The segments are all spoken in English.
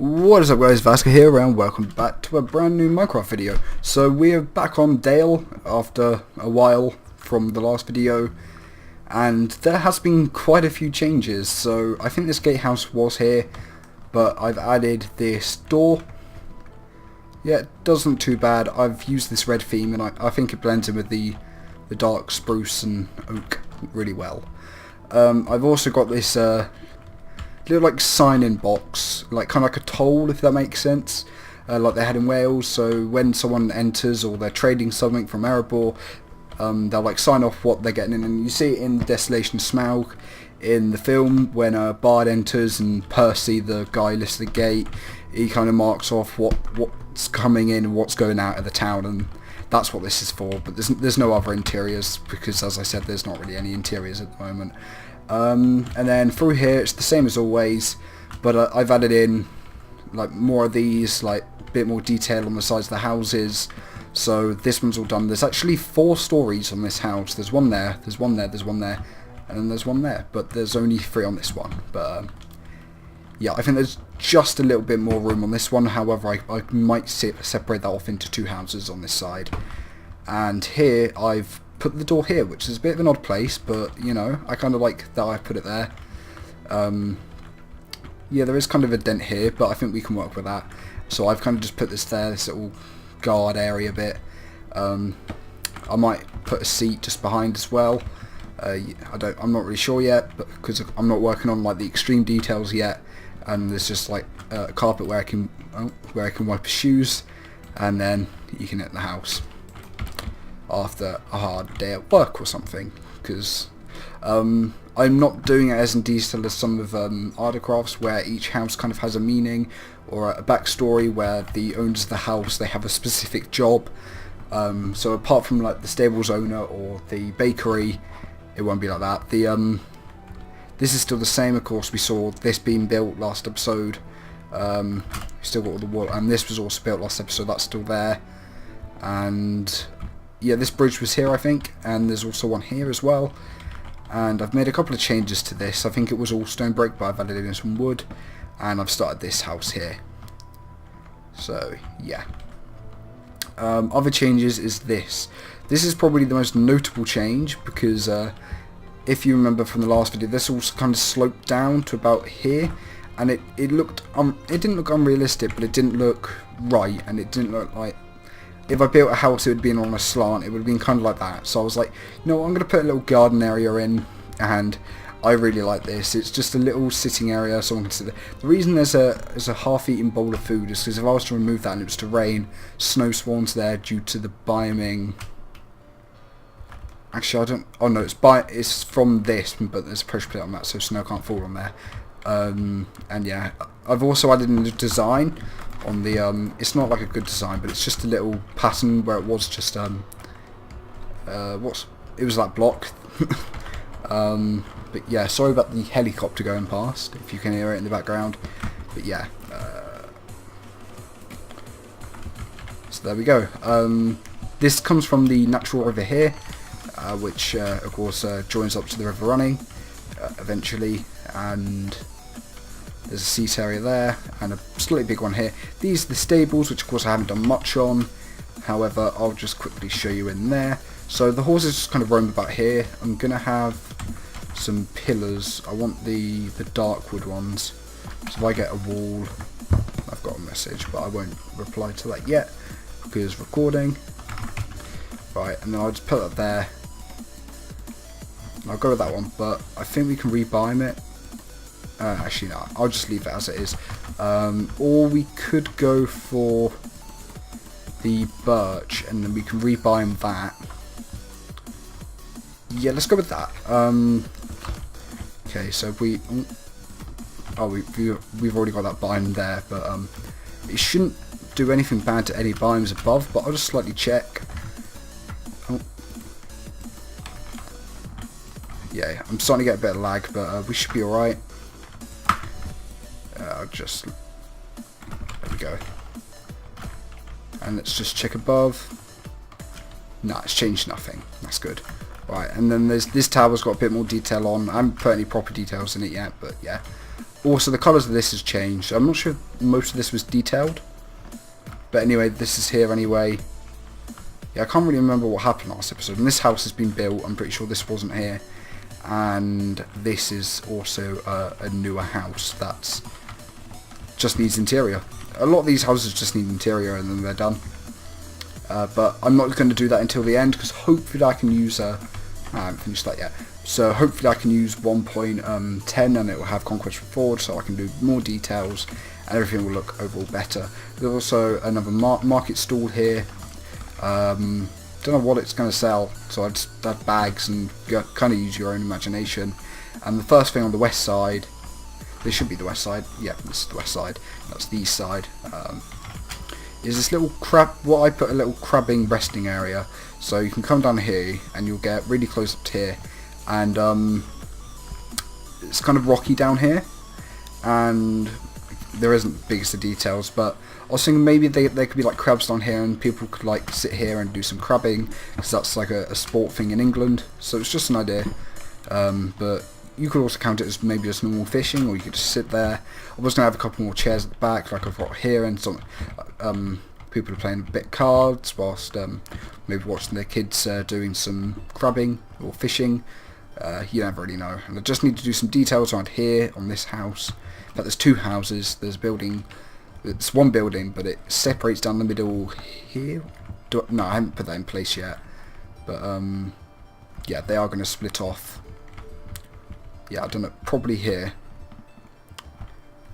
What is up guys, Vasca here and welcome back to a brand new Minecraft video. So we're back on Dale after a while from the last video, and there has been quite a few changes. So I think this gatehouse was here, but I've added this door. Yeah, it doesn't too bad. I've used this red theme and I think it blends in with the dark spruce and oak really well. I've also got this little like sign-in box, like kind of like a toll, if that makes sense, like they had in Wales. So when someone enters or they're trading something from Erebor, they'll like sign off what they're getting in, and you see it in Desolation Smaug in the film when Bard enters and Percy, the guy lifts the gate, he kind of marks off what's coming in and what's going out of the town, and that's what this is for. But there's no other interiors because, as I said, there's not really any interiors at the moment. And then through here it's the same as always, but I've added in like more of these, like a bit more detail on the sides of the houses. So this one's all done. There's actually 4 stories on this house. There's one there, there's one there, there's one there, and then there's one there, but there's only 3 on this one. But yeah, I think there's just a little bit more room on this one. However, I might separate that off into 2 houses on this side. And here I've put the door here, which is a bit of an odd place, but you know, I kind of like that I put it there. Yeah, there is kind of a dent here, but I think we can work with that. So I've kind of just put this there, this little guard area bit. I might put a seat just behind as well. I'm not really sure yet, but because I'm not working on like the extreme details yet. And there's just like a carpet where I can wipe shoes, and then you can hit the house after a hard day at work or something, because I'm not doing it as in detail as some of Ardacrafts, where each house kind of has a meaning or a backstory, where the owners of the house, they have a specific job. So apart from like the stables owner or the bakery, it won't be like that. This is still the same. Of course, we saw this being built last episode. Still got all the wall, and this was also built last episode. That's still there. And yeah, this bridge was here, I think, and there's also one here as well. And I've made a couple of changes to this. I think it was all stone brick, but I've added in some wood, and I've started this house here. So yeah. Other changes is this. This is probably the most notable change because if you remember from the last video, this all kind of sloped down to about here, and it looked it didn't look unrealistic, but it didn't look right, and it didn't look like, if I built a house, it would have been on a slant. It would have been kind of like that. So I was like, you know what, I'm going to put a little garden area in, and I really like this. It's just a little sitting area, someone can sit there. The reason there's a half-eaten bowl of food is because if I was to remove that and it was to rain, snow spawns there due to the bioming. Actually, I don't. Oh no, it's from this, but there's a pressure plate on that, so snow can't fall on there. And yeah, I've also added in the design on the it's not like a good design, but it's just a little pattern where it was just it was like block. But yeah, sorry about the helicopter going past, if you can hear it in the background. But yeah, so there we go. This comes from the natural river here, which of course joins up to the river running eventually, and there's a seat area there and a slightly big one here. These are the stables, which of course I haven't done much on. However, I'll just quickly show you in there. So the horses just kind of roam about here. I'm going to have some pillars. I want the dark wood ones. So if I get a wall, I've got a message, but I won't reply to that yet because recording. Right, and then I'll just put that there. I'll go with that one, but I think we can rebiome it. Actually no, I'll just leave it as it is. Or we could go for the birch and then we can rebiome that. Yeah, let's go with that. Okay, so if we've already got that biome there, but it shouldn't do anything bad to any biomes above, but I'll just slightly check. Yeah, I'm starting to get a bit of lag, but we should be alright. There we go. And let's just check above. No, it's changed nothing. That's good. Right, and then there's this tower's got a bit more detail on. I haven't put any proper details in it yet, but yeah. Also, the colours of this has changed. I'm not sure if most of this was detailed. But anyway, this is here anyway. Yeah, I can't really remember what happened last episode. And this house has been built. I'm pretty sure this wasn't here. And this is also a newer house that's just needs interior. A lot of these houses just need interior and then they're done. But I'm not going to do that until the end because hopefully I can use I haven't finished that yet. So hopefully I can use 1.10 and it will have Conquest Forward, so I can do more details and everything will look overall better. There's also another market stall here. Don't know what it's going to sell, so I just have bags and kind of use your own imagination. And the first thing on the west side, this should be the west side, yeah, this is the west side, that's the east side, is this little what I put a little crabbing resting area. So you can come down here and you'll get really close up to here, and it's kind of rocky down here, and there isn't biggest of details, but I was thinking maybe there could be like crabs down here and people could like sit here and do some crabbing, because that's like a sport thing in England. So it's just an idea, but you could also count it as maybe just normal fishing, or you could just sit there. I was going to have a couple more chairs at the back like I've got here, and some people are playing a bit of cards whilst maybe watching their kids doing some crabbing or fishing. You never really know. And I just need to do some details around here on this house. In fact, there's two houses. There's a building. It's one building, but it separates down the middle here. No, I haven't put that in place yet. But yeah, they are going to split off. Yeah, I don't know. Probably here.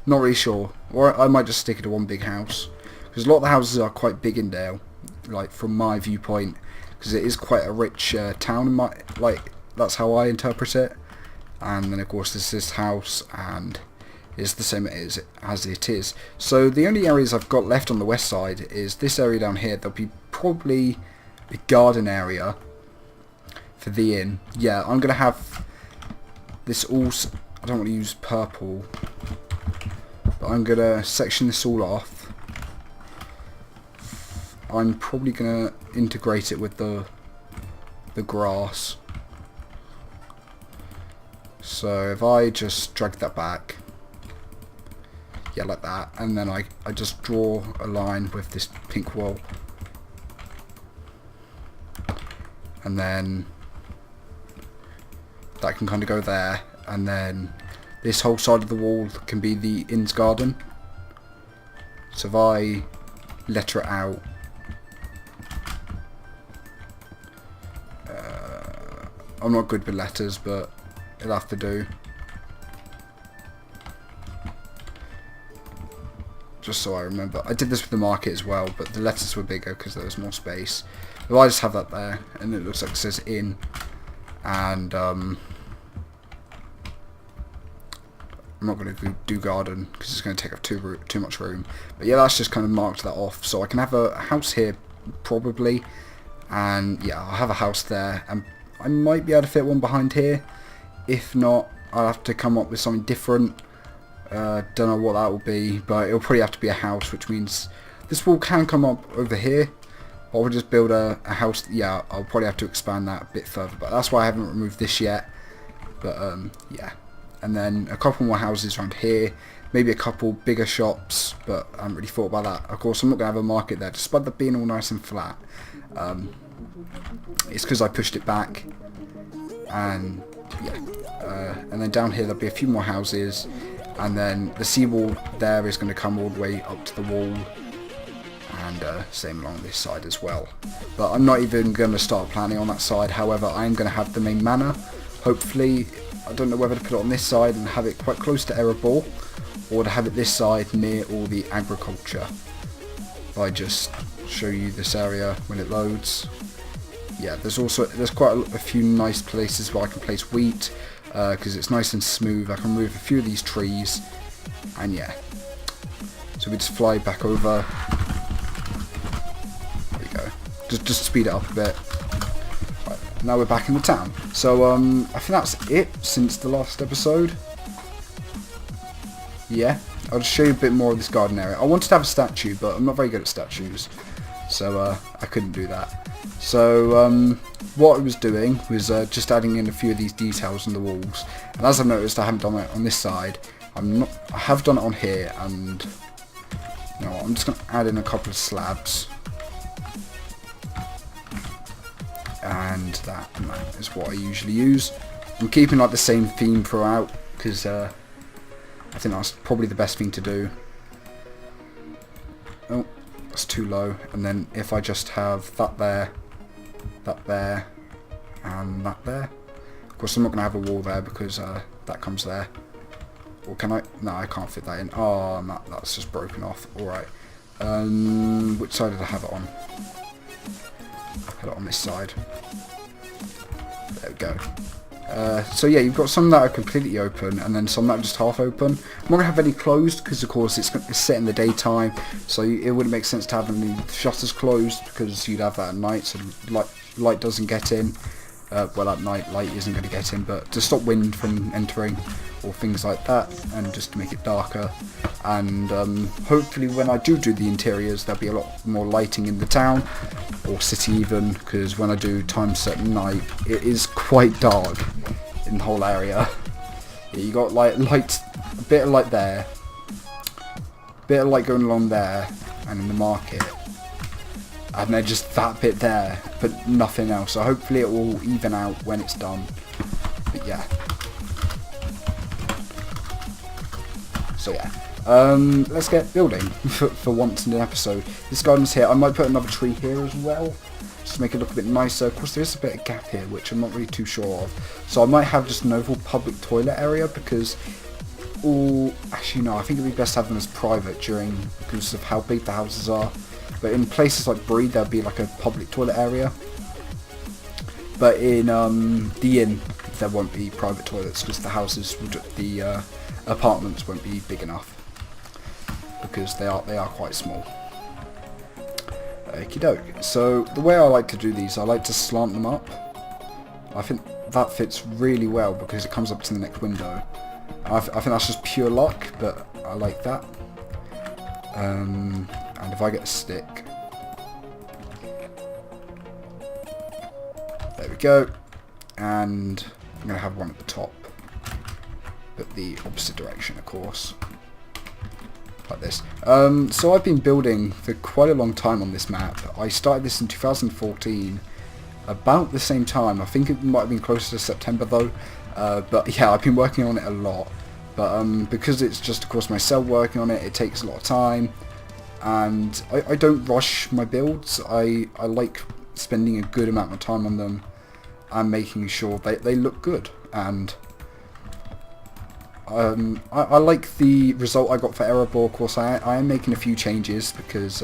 Not really sure. Or I might just stick it to one big house. Because a lot of the houses are quite big in Dale, like from my viewpoint, because it is quite a rich town. Like that's how I interpret it. And then of course there's this house, and it's the same as it is. So the only areas I've got left on the west side is this area down here. There'll be probably a garden area for the inn. Yeah, I'm gonna have this all. I don't want to use purple, but I'm gonna section this all off. I'm probably going to integrate it with the grass. So if I just drag that back, yeah, like that, and then I just draw a line with this pink wool, and then that can kind of go there, and then this whole side of the wall can be the inn's garden. So if I letter it out, I'm not good with letters, but it'll have to do. Just so I remember. I did this with the market as well, but the letters were bigger because there was more space. But I just have that there, and it looks like it says in. And I'm not going to do garden because it's going to take up too much room. But yeah, that's just kind of marked that off. So I can have a house here, probably. And yeah, I'll have a house there, and I might be able to fit one behind here. If not, I'll have to come up with something different. Don't know what that will be, but it'll probably have to be a house, which means this wall can come up over here. But I'll just build a house. Yeah, I'll probably have to expand that a bit further, but that's why I haven't removed this yet. But yeah, and then a couple more houses around here, maybe a couple bigger shops, but I haven't really thought about that. Of course, I'm not going to have a market there, despite that being all nice and flat. It's because I pushed it back, and yeah, and then down here there'll be a few more houses, and then the seawall there is going to come all the way up to the wall, and same along this side as well. But I'm not even going to start planning on that side. However, I am going to have the main manor. Hopefully, I don't know whether to put it on this side and have it quite close to Erebor, or to have it this side near all the agriculture. If I just show you this area when it loads. Yeah, there's quite a few nice places where I can place wheat, because it's nice and smooth. I can remove a few of these trees, and yeah. So we just fly back over. There we go. Just speed it up a bit. Right, now we're back in the town. So I think that's it since the last episode. Yeah, I'll just show you a bit more of this garden area. I wanted to have a statue, but I'm not very good at statues, so I couldn't do that. So what I was doing was just adding in a few of these details on the walls, and as I've noticed I haven't done it on this side, I have done it on here, and you know what, I'm just going to add in a couple of slabs. And that is what I usually use. I'm keeping like the same theme throughout, because I think that's probably the best thing to do. Oh, that's too low. And then if I just have that there, and that there. Of course I'm not going to have a wall there because that comes there. Or can I? No, I can't fit that in. Oh, that's just broken off. Alright. Which side did I have it on? I had it on this side. There we go. So yeah, you've got some that are completely open, and then some that are just half open. I'm not going to have any closed, because of course it's set in the daytime, so it wouldn't make sense to have any shutters closed, because you'd have that at night, so light doesn't get in. Well, at night light isn't going to get in, but to stop wind from entering or things like that, and just to make it darker. And hopefully when I do the interiors, there'll be a lot more lighting in the town or city even, because when I do time set night, it is quite dark in the whole area. Yeah, you got like light, a bit of light there, a bit of light going along there, and in the market. And then just that bit there, but nothing else. So hopefully it will even out when it's done. But yeah. So yeah. Let's get building for once in an episode. This garden's here. I might put another tree here as well, just to make it look a bit nicer. Of course, there is a bit of gap here, which I'm not really too sure of. So I might have just an overall public toilet area, because actually no, I think it'd be best to have them as private because of how big the houses are. But in places like Breed, there'd be like a public toilet area. But in the inn, there won't be private toilets, because the houses, the apartments won't be big enough, because they are quite small. Okie doke. So the way I like to do these, I like to slant them up. I think that fits really well because it comes up to the next window. I think that's just pure luck, but I like that. And if I get a stick, there we go. And I'm going to have one at the top, but the opposite direction, of course, like this. So I've been building for quite a long time on this map. I started this in 2014, about the same time. I think it might have been closer to September though. But yeah, I've been working on it a lot. But because it's just, of course, myself working on it, it takes a lot of time. And I don't rush my builds. I like spending a good amount of time on them and making sure they look good. And I like the result I got for Erebor. Of course, I am making a few changes, because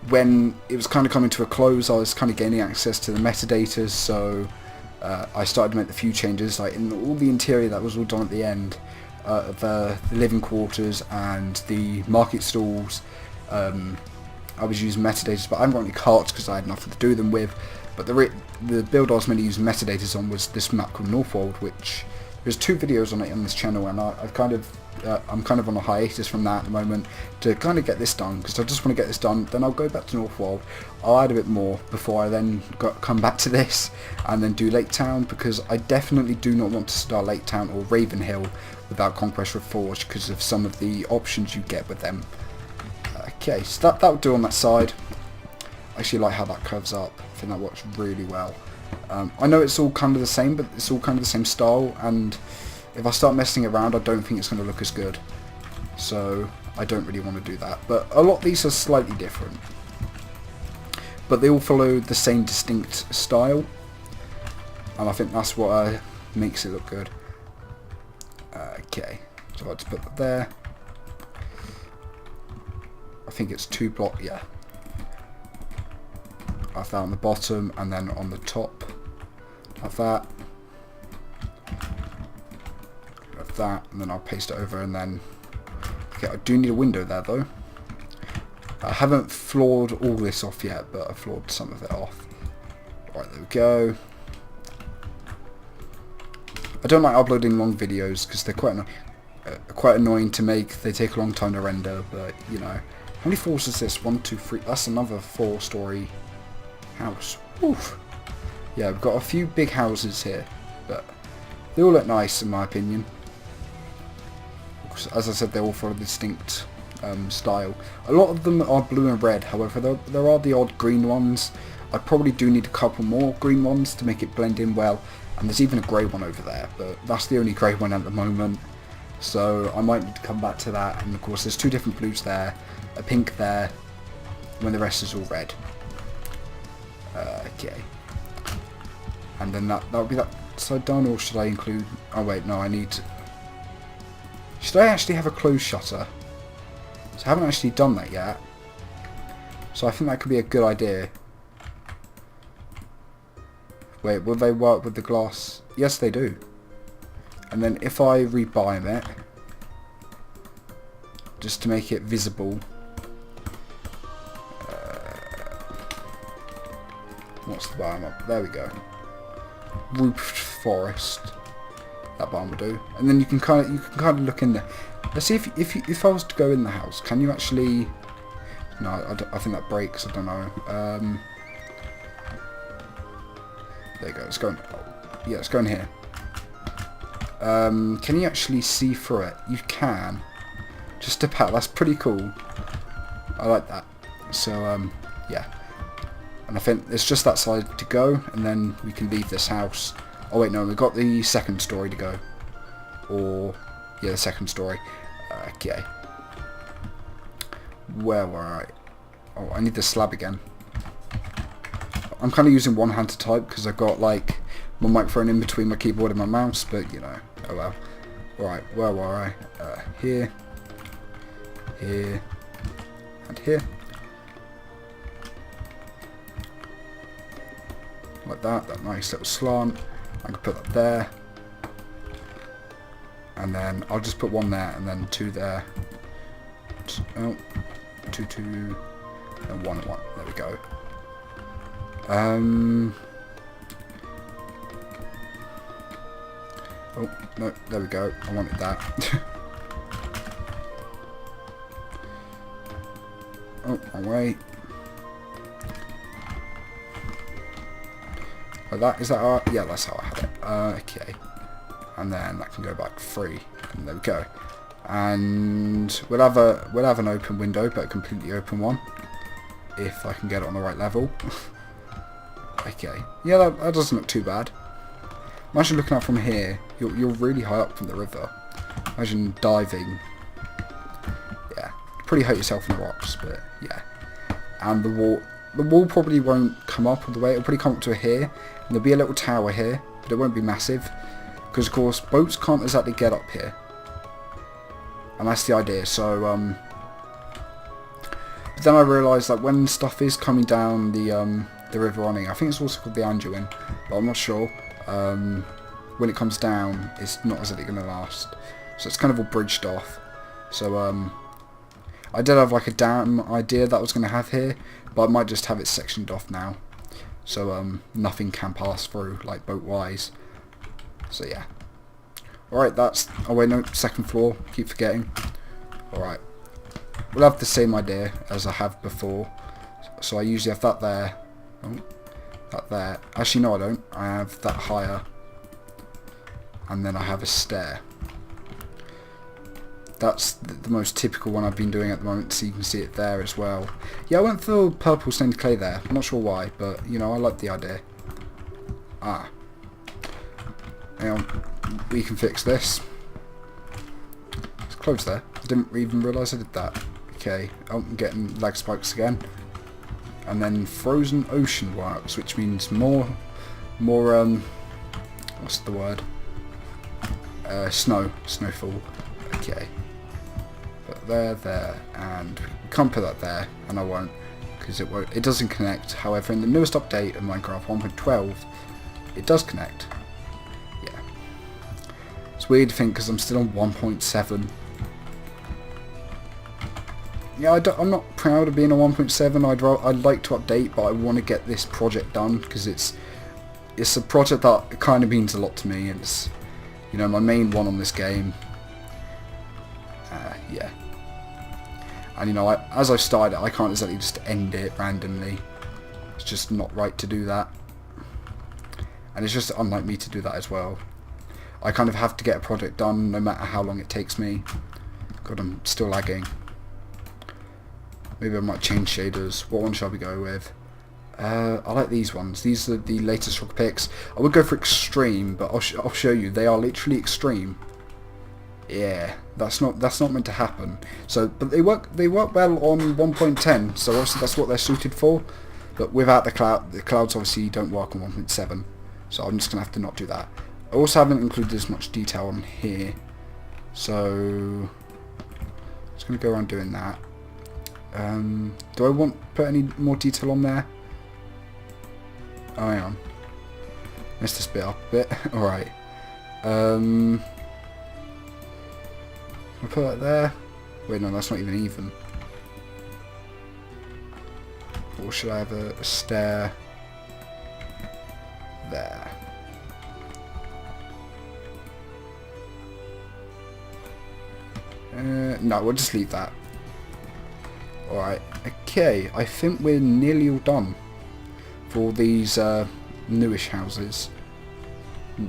when it was kind of coming to a close, I was kind of gaining access to the metadata, so I started to make a few changes, like in all the interior that was all done at the end. The living quarters and the market stalls, I was using metadata, but I haven't got any carts because I had nothing to do them with. But the build I was mainly using metadata on was this map called Northwold, which there's 2 videos on it on this channel, and I'm kind of on a hiatus from that at the moment to kind of get this done, because I just want to get this done. Then I'll go back to Northwold. I'll add a bit more before I then come back to this and then do Lake Town, because I definitely do not want to start Lake Town or Ravenhill without Conquest Reforged because of some of the options you get with them. Okay, so that'll do on that side. I actually like how that curves up. I think that works really well. I know it's all kind of the same, but it's all kind of the same style, and if I start messing around, I don't think it's going to look as good. So I don't really want to do that. But a lot of these are slightly different, but they all follow the same distinct style, and I think that's what makes it look good. Okay, so I'll just put that there. I think it's 2 block, yeah. I have that on the bottom, and then on the top have that. Have that, and then I'll paste it over, and then okay, I do need a window there though. I haven't floored all this off yet, but I've floored some of it off. Right, there we go. I don't like uploading long videos because they're quite annoying to make. They take a long time to render, but you know. How many floors is this? 1, 2, 3. That's another 4-story house. Oof. Yeah, we've got a few big houses here, but they all look nice in my opinion. blocks. As I said, they all follow a distinct style. A lot of them are blue and red, however there are the odd green ones. I probably do need a couple more green ones to make it blend in well, and there's even a grey one over there, but that's the only grey one at the moment, so I might need to come back to that. And of course there's two different blues there, a pink there, when the rest is all red. Okay, and then that'll be that side done, or should I include... oh wait, no, I need to... should I actually have a closed shutter? So I haven't actually done that yet, so I think that could be a good idea. Wait, will they work with the glass? Yes, they do. And then if I rebiome it, just to make it visible, what's the biome up? There we go. Roofed forest. That biome will do. And then you can kind of look in there. Let's see if I was to go in the house, can you actually? No, I think that breaks. I don't know. There you go. It's going. Yeah, it's going here. Can you actually see through it? You can. Just about. That's pretty cool. I like that. So yeah. And I think it's just that side to go, and then we can leave this house. Oh wait, no, we've got the second story to go. Or yeah, the second story. Okay. Where were I? Oh, I need the slab again. I'm kind of using one hand to type because I've got like my microphone in between my keyboard and my mouse, but you know, oh well. Right, where were I? Here, here, and here. Like that nice little slant. I can put that there. And then I'll just put one there and then two there. Oh, two, and one. There we go. Oh, no, there we go. I wanted that. Oh, wrong way. Like that, is that how yeah, that's how I had it. Okay. And then that can go back 3. And there we go. And we'll have an open window, but a completely open one. If I can get it on the right level. Okay. Yeah, that doesn't look too bad. Imagine looking out from here. You're really high up from the river. Imagine diving. Yeah. Pretty hurt yourself in the rocks, but yeah. And the wall probably won't come up all the way. It'll probably come up to here. And there'll be a little tower here, but it won't be massive. Because of course boats can't exactly get up here. And that's the idea. So but then I realised that when stuff is coming down the river running, I think it's also called the Anduin, but I'm not sure. When it comes down, it's not exactly going to last. So it's kind of all bridged off. So I did have like a dam idea that I was going to have here, but I might just have it sectioned off now. So nothing can pass through, like boat-wise. So yeah. Alright, that's... oh wait, no, second floor. Keep forgetting. Alright. We'll have the same idea as I have before. So I usually have that there. Oh, that there. Actually, no, I don't. I have that higher. And then I have a stair. That's the most typical one I've been doing at the moment, so you can see it there as well. Yeah, I went for purple stained clay there. I'm not sure why, but, you know, I like the idea. Ah. Hang on. We can fix this. It's closed there. I didn't even realise I did that. Okay. Oh, I'm getting lag spikes again. And then frozen ocean works, which means more, what's the word? Snowfall. Okay. Put there, and we can't put that there, and I won't, because it doesn't connect. However, in the newest update of Minecraft 1.12, it does connect. Yeah. It's weird to think because I'm still on 1.7. Yeah, I'm not proud of being on 1.7. I'd like to update, but I want to get this project done because it's a project that kind of means a lot to me. It's, you know, my main one on this game. Yeah. And you know, as I started it, I can't exactly just end it randomly. It's just not right to do that. And it's just unlike me to do that as well. I kind of have to get a project done no matter how long it takes me. God, I'm still lagging. Maybe I might change shaders. What one shall we go with? I like these ones. These are the latest rock picks. I would go for extreme, but I'll show you. They are literally extreme. Yeah, that's not meant to happen. So, but they work well on 1.10. So obviously that's what they're suited for. But without the clouds obviously don't work on 1.7. So I'm just gonna have to not do that. I also haven't included as much detail on here. So I'm just gonna go around doing that. Do I want to put any more detail on there? Oh, hang on. Messed this bit up a bit. Alright. I'll put that there. Wait, no, that's not even. Or should I have a stair there? No, we'll just leave that. Alright, okay, I think we're nearly all done for these newish houses.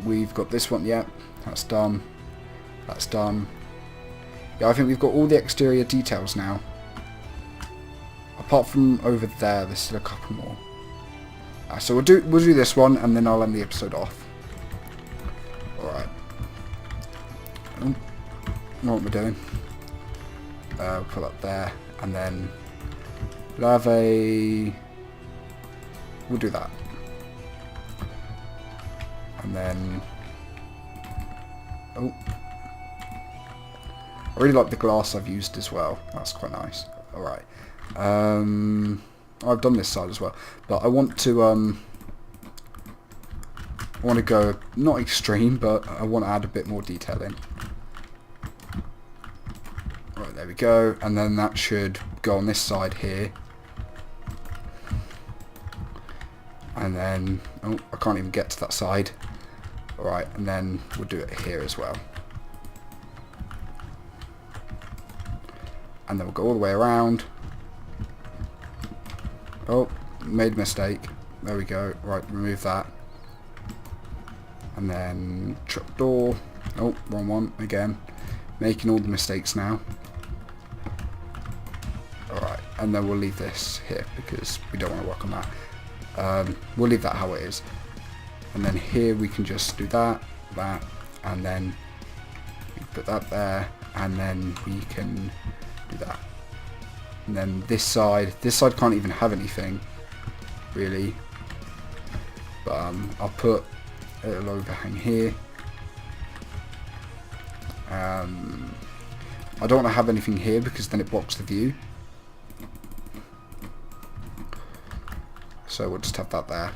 We've got this one, yeah, that's done. That's done. Yeah, I think we've got all the exterior details now. Apart from over there, there's still a couple more. So we'll do this one, and then I'll end the episode off. Alright. What am I doing? We'll put that there, and then we'll have we'll do that. And then, I really like the glass I've used as well. That's quite nice. Alright. I've done this side as well, but I want to go not extreme, but I want to add a bit more detail in. Right, there we go, and then that should go on this side here. And then, oh, I can't even get to that side. Alright, and then we'll do it here as well. And then we'll go all the way around. Oh, made a mistake. There we go. Right, remove that. And then trapdoor. Oh, wrong one again. Making all the mistakes now. Alright, and then we'll leave this here because we don't want to work on that. We'll leave that how it is. And then here we can just do that, and then we put that there, and then we can do that. And then this side can't even have anything, really. But I'll put a little overhang here. I don't want to have anything here because then it blocks the view. So we'll just have that there.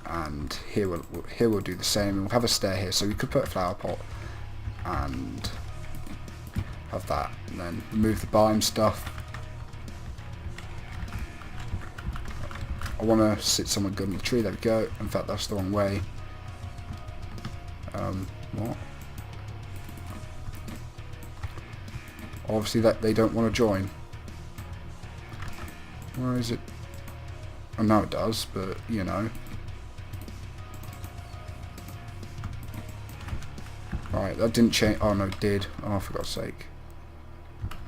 And here we'll do the same. We'll have a stair here, so we could put a flower pot and have that, and then remove the biome stuff. I want to sit somewhere good on the tree. There we go. In fact, that's the wrong way. What? Obviously that they don't want to join. Where is it? Oh, now it does, but you know. Right, that didn't change. Oh no, it did. Oh, for God's sake.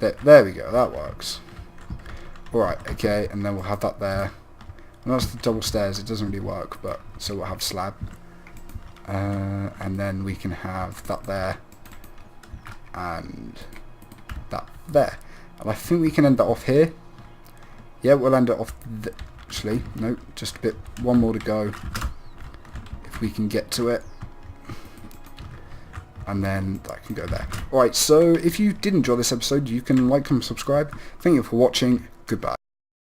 There we go. That works. Alright, okay, and then we'll have that there. And that's the double stairs. It doesn't really work, but so we'll have slab. And then we can have that there. And that there. And I think we can end that off here. Yeah, we'll end it off. Actually, no, just a bit. One more to go. If we can get to it. And then that can go there. Alright, so if you did enjoy this episode, you can like and subscribe. Thank you for watching. Goodbye.